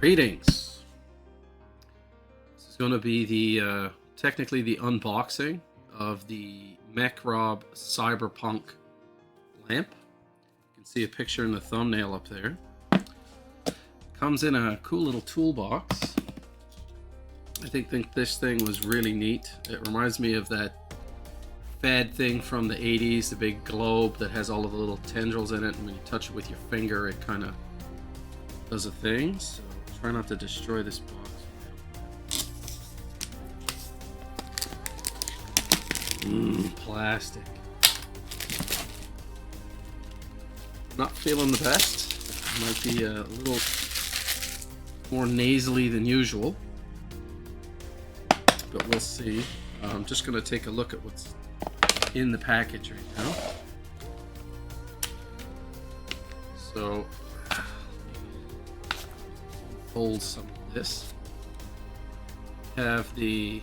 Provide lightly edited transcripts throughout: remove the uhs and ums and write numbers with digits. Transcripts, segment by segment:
Greetings. This is going to be the technically the unboxing of the MecRob Steampunk lamp. You can see a picture in the thumbnail up there. Comes in a cool little toolbox. I think this thing was really neat. It reminds me of that fad thing from the 80s, the big globe that has all of the little tendrils in it, and when you touch it with your finger it kind of does a thing. So try not to destroy this box. Plastic. Not feeling the best. Might be a little more nasally than usual, but we'll see. I'm just going to take a look at what's in the package right now. So, fold some of this. Have the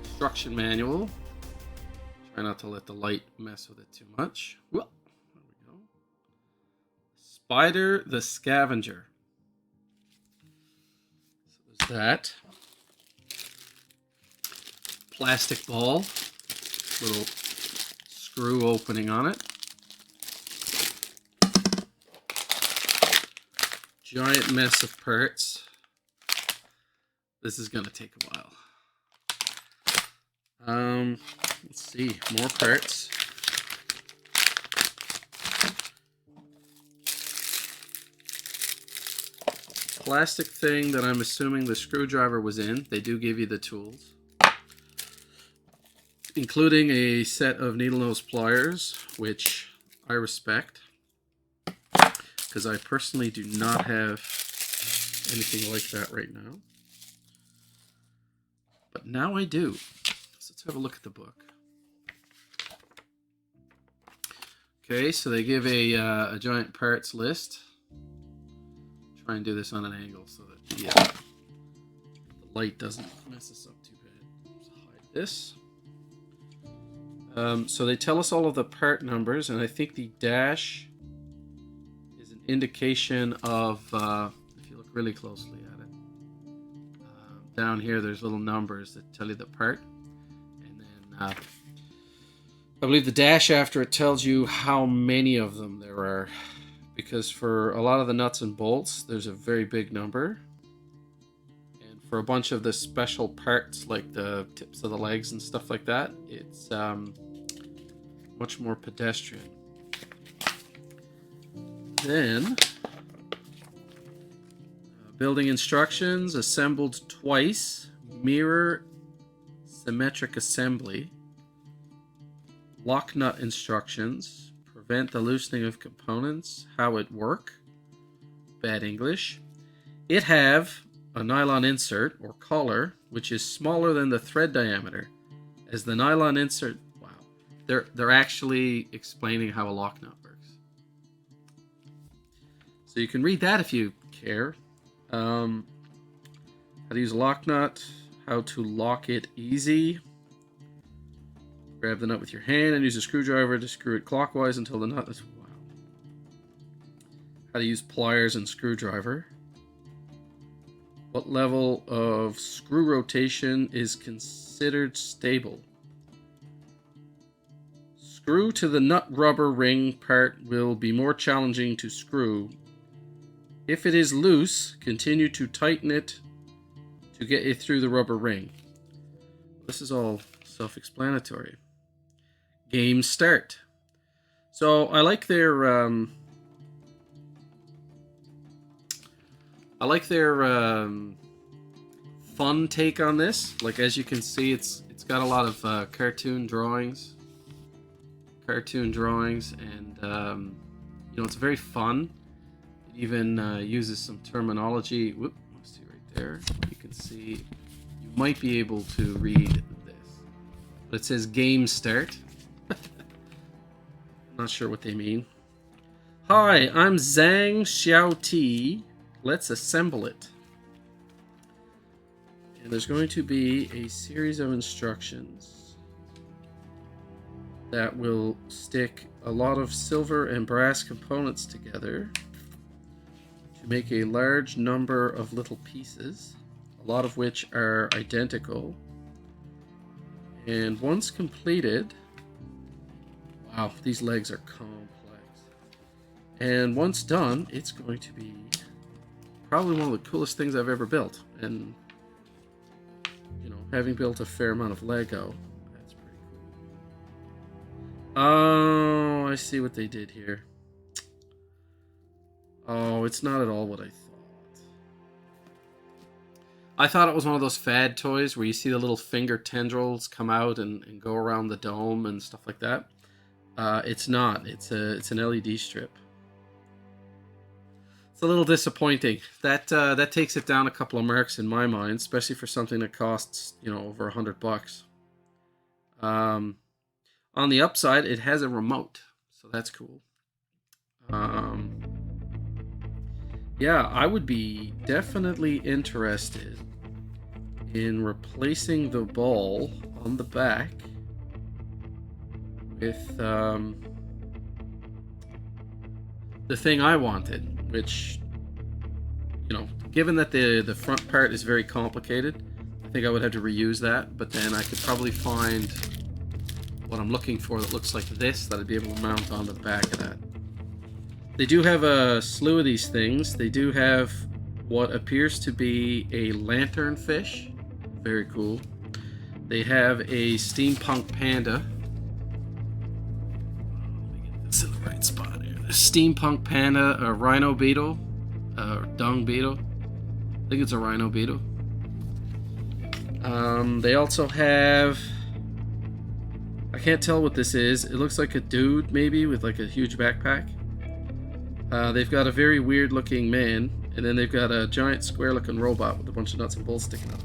instruction manual. Try not to let the light mess with it too much. Well, there we go. Spider the Scavenger. So there's that. Plastic ball. Little screw opening on it. Giant mess of parts. This is going to take a while. Let's see, more parts. Plastic thing that I'm assuming the screwdriver was in. They do give you the tools, including a set of needle nose pliers, which I respect, because I personally do not have anything like that right now. But now I do. So let's have a look at the book. Okay, so they give a giant parts list. Try and do this on an angle so that the light doesn't mess us up too bad. Let's hide this. So they tell us all of the part numbers, and I think the dash is an indication of, if you look really closely at it, down here there's little numbers that tell you the part, and then I believe the dash after it tells you how many of them there are, because for a lot of the nuts and bolts there's a very big number, and for a bunch of the special parts like the tips of the legs and stuff like that, it's much more pedestrian. Then building instructions: assembled twice, mirror symmetric assembly. Lock nut instructions: prevent the loosening of components, how it work. Bad English. It have a nylon insert or collar which is smaller than the thread diameter, as the nylon insert. Wow, they're actually explaining how a lock nut works. So you can read that if you care. How to use a lock nut, how to lock it easy. Grab the nut with your hand and use a screwdriver to screw it clockwise until the nut is... Wow. How to use pliers and screwdriver. What level of screw rotation is considered stable? Screw to the nut rubber ring part will be more challenging to screw. If it is loose, continue to tighten it to get it through the rubber ring. This is all self-explanatory. Game start. So I like their fun take on this. Like, as you can see, it's got a lot of cartoon drawings, and you know, it's very fun. It even uses some terminology. Whoop, let's see right there. You can see, you might be able to read this, but it says game start. Not sure what they mean. Hi, I'm Zhang Xiaoti. Let's assemble it. And there's going to be a series of instructions that will stick a lot of silver and brass components together to make a large number of little pieces, a lot of which are identical. And once completed, wow, these legs are complex. And once done, it's going to be probably one of the coolest things I've ever built. And, you know, having built a fair amount of Lego, that's pretty cool. Oh, I see what they did here. Oh, it's not at all what I thought. I thought it was one of those fad toys where you see the little finger tendrils come out and go around the dome and stuff like that. It's not. It's an LED strip. It's a little disappointing. That takes it down a couple of marks in my mind, especially for something that costs, you know, over $100. On the upside, it has a remote, so that's cool. Yeah, I would be definitely interested in replacing the ball on the back with the thing I wanted, which, you know, given that the front part is very complicated, I think I would have to reuse that, but then I could probably find what I'm looking for that looks like this that I'd be able to mount onto the back of that. They do have a slew of these things. They do have what appears to be a lantern fish. Very cool. They have a steampunk panda. Let me get this in the right spot here. A steampunk panda, a rhino beetle, or dung beetle. I think it's a rhino beetle. They also have... I can't tell what this is. It looks like a dude, maybe, with like a huge backpack. They've got a very weird looking man, and then they've got a giant square looking robot with a bunch of nuts and bolts sticking out.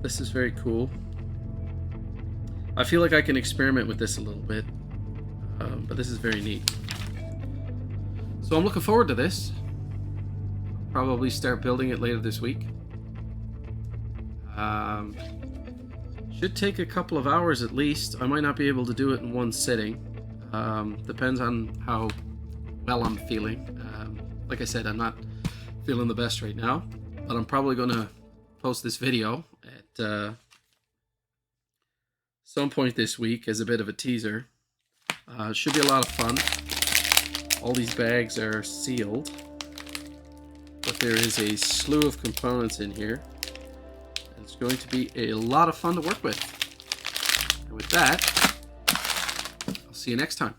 This is very cool. I feel like I can experiment with this a little bit, but this is very neat. So I'm looking forward to this. Probably start building it later this week. Should take a couple of hours at least. I might not be able to do it in one sitting. Depends on how well I'm feeling. Like I said, I'm not feeling the best right now, but I'm probably going to post this video at some point this week as a bit of a teaser. Should be a lot of fun. All these bags are sealed, but there is a slew of components in here. And it's going to be a lot of fun to work with. And with that, see you next time.